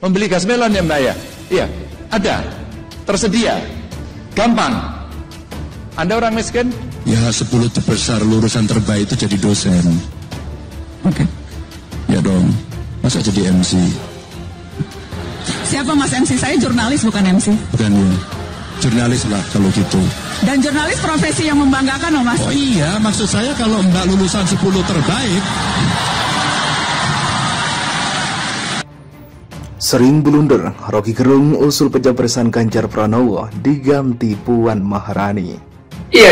Membeli gas melon ya Mbak ya? Iya, ada. Tersedia. Gampang. Anda orang miskin? Ya 10 terbesar lulusan terbaik itu jadi dosen. Oke. Ya dong. Masa jadi MC? Siapa Mas MC? Saya jurnalis bukan MC. Bukan ya. Jurnalis lah kalau gitu. Dan jurnalis profesi yang membanggakan loh Mas. Oh iya, maksud saya kalau Mbak lulusan 10 terbaik. Sering blunder, Rocky Gerung usul pencapresan Ganjar Pranowo diganti Puan Maharani. Iya,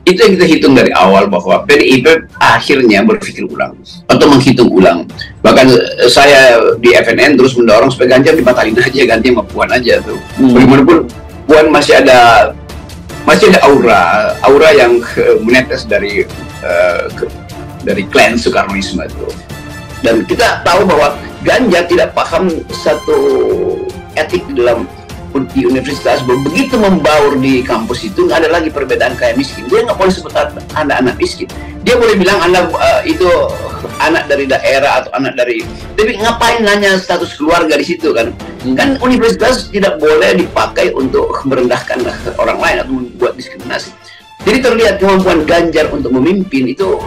itu yang kita hitung dari awal bahwa PDIP akhirnya berpikir ulang atau menghitung ulang. Bahkan saya di FNN terus mendorong supaya Ganjar dibatalin aja, ganti sama Puan aja tuh. Bagaimanapun Puan masih ada aura yang menetes dari klan Soekarnoisme itu. Dan kita tahu bahwa Ganjar tidak paham satu etik di dalam di universitas. Begitu membaur di kampus itu nggak ada lagi perbedaan kaya miskin. Dia nggak boleh sebut Anda anak miskin. Dia boleh bilang Anda itu anak dari daerah atau anak dari. Tapi ngapain nanya status keluarga di situ kan? Kan universitas tidak boleh dipakai untuk merendahkan orang lain atau membuat diskriminasi. Jadi terlihat kemampuan Ganjar untuk memimpin itu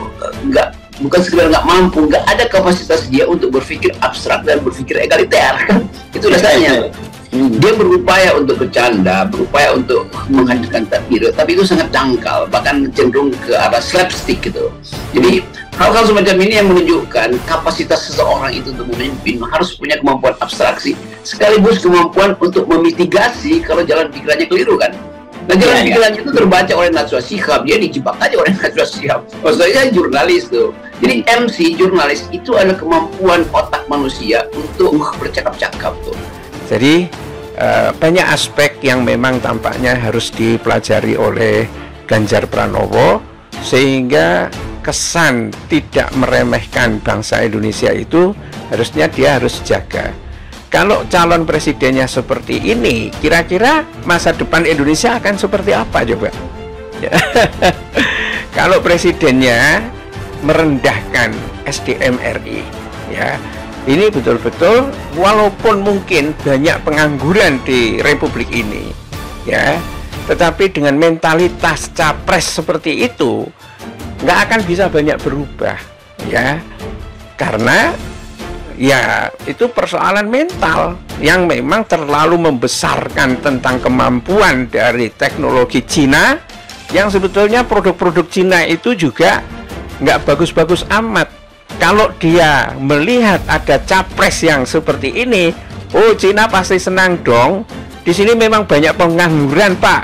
bukan sekedar nggak mampu, nggak ada kapasitas dia untuk berpikir abstrak dan berpikir egaliter kan? Itu dasarnya. Dia berupaya untuk bercanda, berupaya untuk menghadirkan takbir, tapi itu sangat dangkal, bahkan cenderung ke arah slapstick gitu. Jadi hal-hal semacam ini yang menunjukkan kapasitas seseorang itu untuk memimpin harus punya kemampuan abstraksi, sekaligus kemampuan untuk memitigasi kalau jalan pikirannya keliru kan. Nah jalan pikirannya itu terbaca oleh Najwa Shihab, dia dijebak aja oleh Najwa Shihab. Maksudnya jurnalis tuh. Jadi MC, jurnalis itu adalah kemampuan otak manusia untuk bercakap-cakap tuh. Jadi banyak aspek yang memang tampaknya harus dipelajari oleh Ganjar Pranowo sehingga kesan tidak meremehkan bangsa Indonesia itu harusnya dia harus jaga. Kalau calon presidennya seperti ini, kira-kira masa depan Indonesia akan seperti apa coba? Ya. Kalau presidennya merendahkan SDM RI, ya. Ini betul-betul walaupun mungkin banyak pengangguran di Republik ini ya, tetapi dengan mentalitas capres seperti itu nggak akan bisa banyak berubah ya, karena ya itu persoalan mental yang memang terlalu membesarkan tentang kemampuan dari teknologi Cina yang sebetulnya produk-produk Cina itu juga nggak bagus-bagus amat. Kalau dia melihat ada capres yang seperti ini, oh Cina pasti senang dong. Di sini memang banyak pengangguran Pak.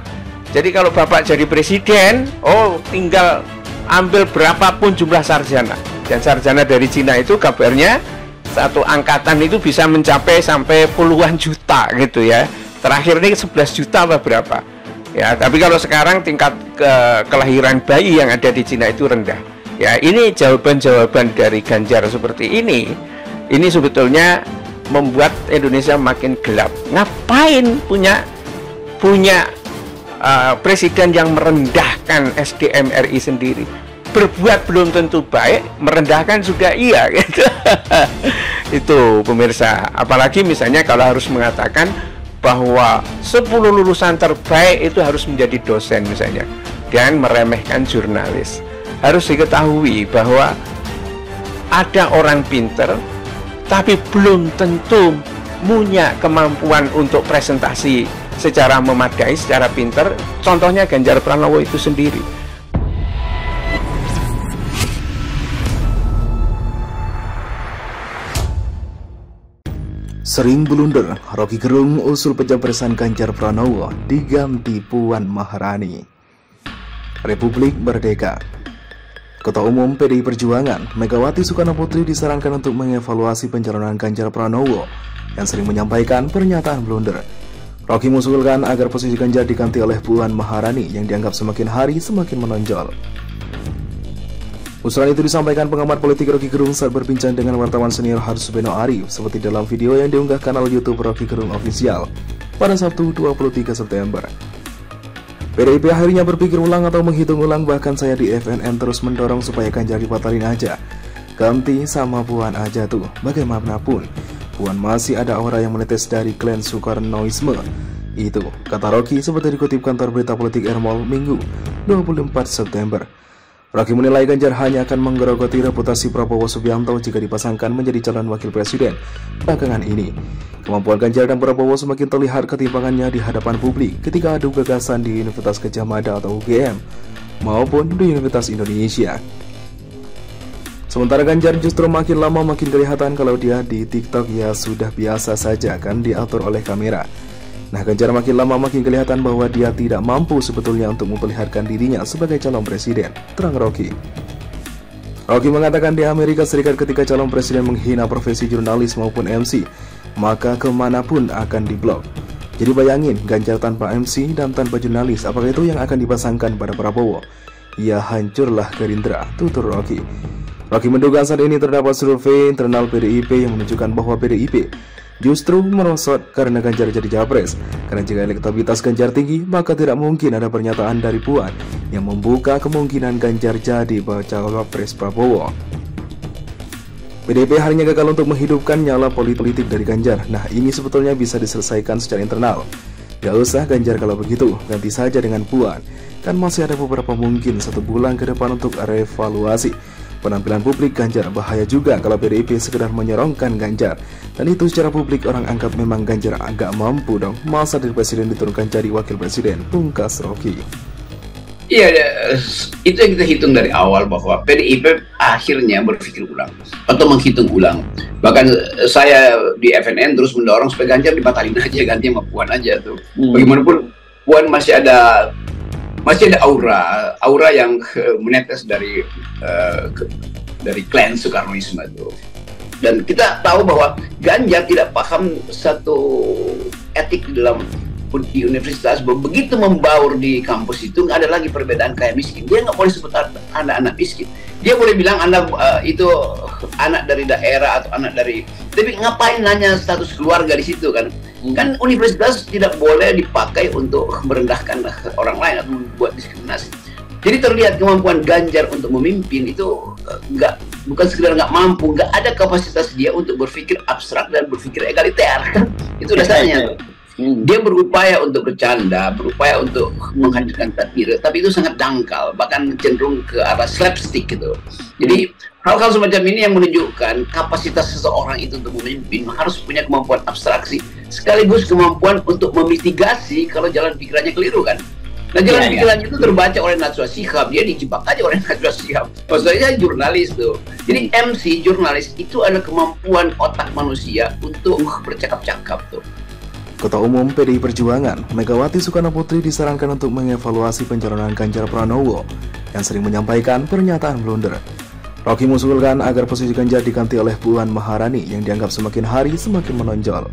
Jadi kalau Bapak jadi presiden, oh tinggal ambil berapapun jumlah sarjana. Dan sarjana dari Cina itu kabarnya satu angkatan itu bisa mencapai sampai puluhan juta gitu ya. Terakhir ini 11 juta apa berapa? Ya, tapi kalau sekarang tingkat kelahiran bayi yang ada di Cina itu rendah. Ya, ini jawaban-jawaban dari Ganjar seperti ini sebetulnya membuat Indonesia makin gelap. Ngapain punya presiden yang merendahkan SDM RI sendiri? Berbuat belum tentu baik, merendahkan sudah iya gitu. Itu pemirsa. Apalagi misalnya kalau harus mengatakan bahwa 10 lulusan terbaik itu harus menjadi dosen misalnya, dan meremehkan jurnalis. Harus diketahui bahwa ada orang pinter tapi belum tentu punya kemampuan untuk presentasi secara memadai, secara pinter. Contohnya Ganjar Pranowo itu sendiri. Sering blunder, Rocky Gerung usul pencapresan Ganjar Pranowo diganti Puan Maharani. Republik Merdeka. Ketua Umum PDI Perjuangan, Megawati Soekarnoputri disarankan untuk mengevaluasi pencalonan Ganjar Pranowo yang sering menyampaikan pernyataan blunder. Rocky mengusulkan agar posisi Ganjar diganti oleh Puan Maharani yang dianggap semakin hari semakin menonjol. Usulan itu disampaikan pengamat politik Rocky Gerung saat berbincang dengan wartawan senior Harus Beno Arif seperti dalam video yang diunggah kanal YouTube Rocky Gerung Official pada Sabtu 23 September. PDIP akhirnya berpikir ulang atau menghitung ulang, bahkan saya di FNN terus mendorong supaya Ganjar dibatalin aja. Ganti sama Puan aja tuh, bagaimanapun. Puan masih ada aura yang menetes dari klan Soekarnoisme. Itu kata Rocky seperti dikutip kantor berita politik Ermol Minggu 24 September. Rocky menilai Ganjar hanya akan menggerogoti reputasi Prabowo Subianto jika dipasangkan menjadi calon wakil presiden. Belakangan ini, kemampuan Ganjar dan Prabowo semakin terlihat ketimpangannya di hadapan publik ketika adu gagasan di Universitas Gadjah Mada atau UGM maupun di Universitas Indonesia. Sementara Ganjar justru makin lama makin kelihatan kalau dia di TikTok ya sudah biasa saja kan diatur oleh kamera. Nah, Ganjar makin lama makin kelihatan bahwa dia tidak mampu sebetulnya untuk memperlihatkan dirinya sebagai calon presiden, terang Rocky. Rocky mengatakan di Amerika Serikat ketika calon presiden menghina profesi jurnalis maupun MC, maka kemanapun akan diblok. Jadi bayangin Ganjar tanpa MC dan tanpa jurnalis, apakah itu yang akan dipasangkan pada Prabowo? Ya hancurlah Gerindra, tutur Rocky. Rocky menduga saat ini terdapat survei internal PDIP yang menunjukkan bahwa PDIP justru merosot karena Ganjar jadi capres. Karena jika elektabilitas Ganjar tinggi, maka tidak mungkin ada pernyataan dari Puan yang membuka kemungkinan Ganjar jadi cawapres Prabowo. PDIP hanya gagal untuk menghidupkan nyala politik dari Ganjar. Nah, ini sebetulnya bisa diselesaikan secara internal. Gak usah Ganjar kalau begitu, ganti saja dengan Puan. Kan masih ada beberapa mungkin 1 bulan ke depan untuk reevaluasi penampilan publik Ganjar. Bahaya juga kalau PDIP sekedar menyorongkan Ganjar, dan itu secara publik orang anggap memang Ganjar agak mampu dong. Masa dari presiden diturunkan jadi wakil presiden, pungkas Rocky. Iya, itu yang kita hitung dari awal bahwa PDIP akhirnya berpikir ulang atau menghitung ulang. Bahkan saya di FNN terus mendorong supaya Ganjar dibatalin aja, ganti sama Puan aja tuh. Bagaimanapun Puan masih ada aura yang menetes dari klan Soekarnoisme itu. Dan kita tahu bahwa Ganjar tidak paham satu etik di dalam di universitas, begitu membaur di kampus itu nggak ada lagi perbedaan kaya miskin. Dia nggak boleh sebut Anda anak miskin. Dia boleh bilang Anda itu anak dari daerah atau anak dari, tapi ngapain nanya status keluarga di situ kan? Kan universitas tidak boleh dipakai untuk merendahkan orang lain atau membuat diskriminasi. Jadi terlihat kemampuan Ganjar untuk memimpin itu bukan sekedar nggak mampu, nggak ada kapasitas dia untuk berpikir abstrak dan berpikir egaliter kan? Itu dasarnya. Dia berupaya untuk bercanda, berupaya untuk menghadirkan satire, tapi itu sangat dangkal, bahkan cenderung ke arah slapstick gitu. Jadi hal-hal semacam ini yang menunjukkan kapasitas seseorang itu untuk memimpin harus punya kemampuan abstraksi, sekaligus kemampuan untuk memitigasi kalau jalan pikirannya keliru kan. Nah, jalan pikirannya itu terbaca oleh Najwa Shihab, dia dijebak aja oleh Najwa Shihab. Maksudnya jurnalis tuh. Jadi MC, jurnalis itu adalah kemampuan otak manusia untuk bercakap-cakap tuh. Ketua Umum PDI Perjuangan, Megawati Soekarnoputri disarankan untuk mengevaluasi pencalonan Ganjar Pranowo yang sering menyampaikan pernyataan blunder. Rocky mengusulkan agar posisi Ganjar diganti oleh Puan Maharani yang dianggap semakin hari semakin menonjol.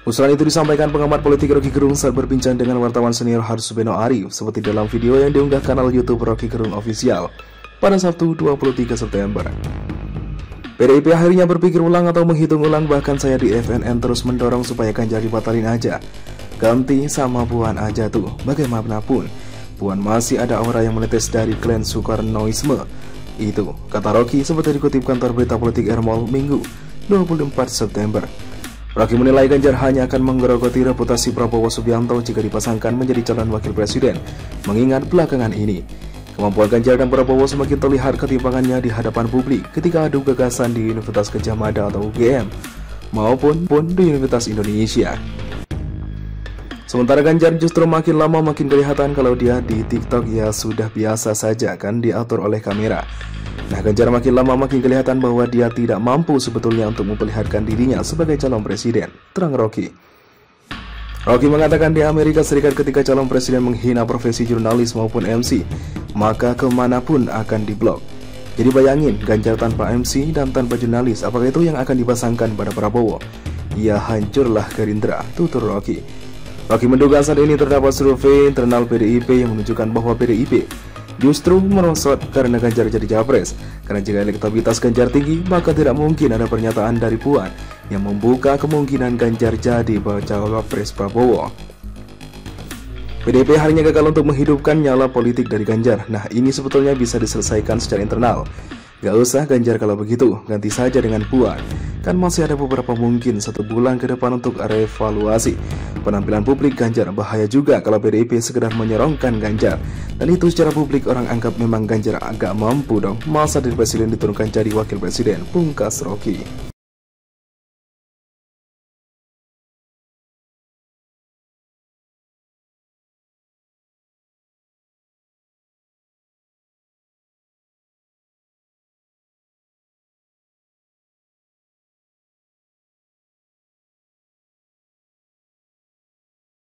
Usulan itu disampaikan pengamat politik Rocky Gerung saat berbincang dengan wartawan senior Harus Beno Arif seperti dalam video yang diunggah kanal YouTube Rocky Gerung Official pada Sabtu 23 September. PDIP akhirnya berpikir ulang atau menghitung ulang, bahkan saya di FNN terus mendorong supaya Ganjar dibatalin aja. Ganti sama Puan aja tuh, bagaimanapun. Puan masih ada aura yang menetes dari klan Soekarnoisme. Itu kata Rocky seperti dikutip kantor berita politik Ermol Minggu 24 September. Rocky menilai Ganjar hanya akan menggerogoti reputasi Prabowo Subianto jika dipasangkan menjadi calon wakil presiden, mengingat belakangan ini kemampuan Ganjar dan Prabowo semakin terlihat ketimpangannya di hadapan publik ketika adu gagasan di Universitas Gadjah Mada atau UGM maupun di Universitas Indonesia. Sementara Ganjar justru makin lama makin kelihatan kalau dia di TikTok ya sudah biasa saja kan diatur oleh kamera. Nah, Ganjar makin lama makin kelihatan bahwa dia tidak mampu sebetulnya untuk memperlihatkan dirinya sebagai calon presiden, terang Rocky. Rocky mengatakan di Amerika Serikat ketika calon presiden menghina profesi jurnalis maupun MC, maka kemanapun akan diblok. Jadi bayangin Ganjar tanpa MC dan tanpa jurnalis, apakah itu yang akan dipasangkan pada Prabowo? Ya hancurlah Gerindra, tutur Rocky. Rocky menduga saat ini terdapat survei internal PDIP yang menunjukkan bahwa PDIP justru merosot karena Ganjar jadi capres. Karena jika elektabilitas Ganjar tinggi, maka tidak mungkin ada pernyataan dari Puan yang membuka kemungkinan Ganjar jadi cawapres Prabowo. PDIP hanya gagal untuk menghidupkan nyala politik dari Ganjar. Nah, ini sebetulnya bisa diselesaikan secara internal. Gak usah Ganjar kalau begitu, ganti saja dengan Puan. Kan masih ada beberapa mungkin 1 bulan ke depan untuk revaluasi penampilan publik Ganjar. Bahaya juga kalau PDIP sekedar menyorongkan Ganjar, dan itu secara publik orang anggap memang Ganjar agak mampu dong. Masa dari presiden diturunkan jadi wakil presiden, pungkas Rocky.